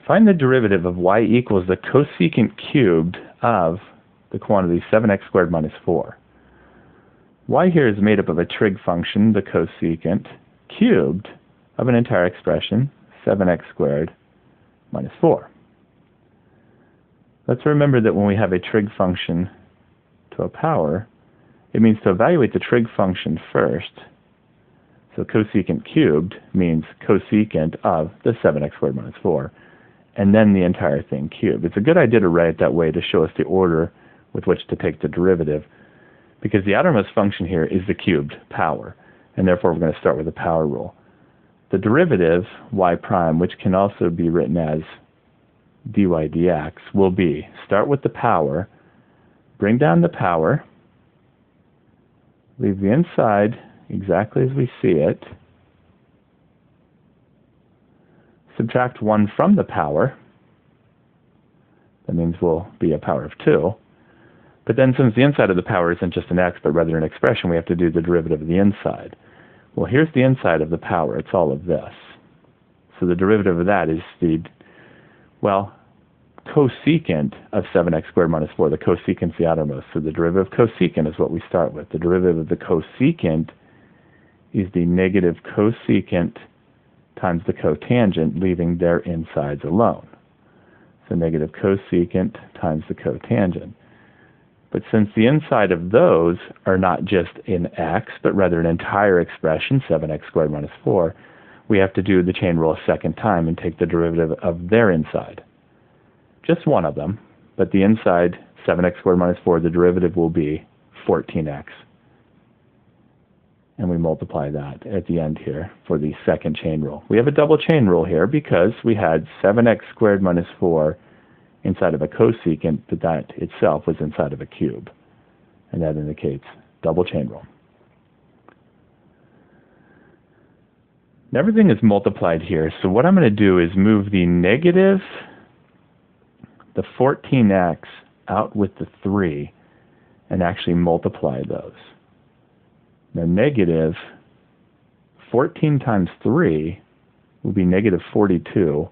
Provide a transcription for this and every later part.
Find the derivative of y equals the cosecant cubed of the quantity 7x squared minus 4. Y here is made up of a trig function, the cosecant, cubed of an entire expression, 7x squared minus 4. Let's remember that when we have a trig function to a power, it means to evaluate the trig function first. So cosecant cubed means cosecant of the 7x squared minus 4, and then the entire thing cubed. It's a good idea to write it that way to show us the order with which to take the derivative, because the outermost function here is the cubed power, and therefore we're going to start with the power rule. The derivative, y prime, which can also be written as dy dx, will be start with the power, bring down the power, leave the inside exactly as we see it, subtract 1 from the power, that means we'll be a power of 2, but then since the inside of the power isn't just an x but rather an expression, we have to do the derivative of the inside. Well, here's the inside of the power. It's all of this. So the derivative of that is the, well, cosecant of 7x squared minus 4. The cosecant's the outermost. So the derivative of cosecant is what we start with. The derivative of the cosecant is the negative cosecant times the cotangent, leaving their insides alone. So negative cosecant times the cotangent. But since the inside of those are not just in x, but rather an entire expression, 7x squared minus 4, we have to do the chain rule a second time and take the derivative of their inside. Just one of them, but the inside, 7x squared minus 4, the derivative will be 14x. And we multiply that at the end here for the second chain rule. We have a double chain rule here because we had 7x squared minus 4 inside of a cosecant, but that itself was inside of a cube. And that indicates double chain rule. Everything is multiplied here, so what I'm going to do is move the negative, the 14x, out with the 3 and actually multiply those. Now negative 14 times 3 will be negative 42,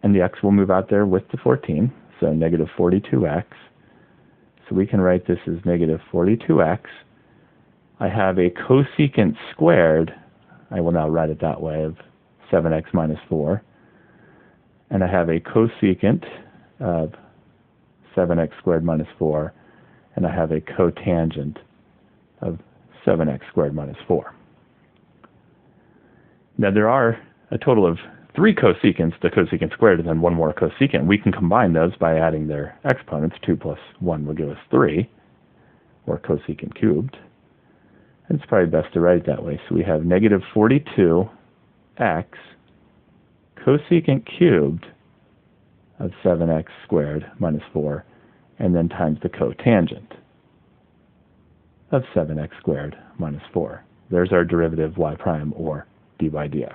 and the x will move out there with the 14, so negative 42x. So we can write this as negative 42x. I have a cosecant squared, I will now write it that way, of 7x minus 4. And I have a cosecant of 7x squared minus 4, and I have a cotangent of 7x squared minus 4. Now there are a total of 3 cosecants, the cosecant squared, and then one more cosecant. We can combine those by adding their exponents. 2 plus 1 will give us 3, or cosecant cubed. And it's probably best to write it that way. So we have negative 42x cosecant cubed of 7x squared minus 4, and then times the cotangent of 7x squared minus 4. There's our derivative y prime, or dy dx.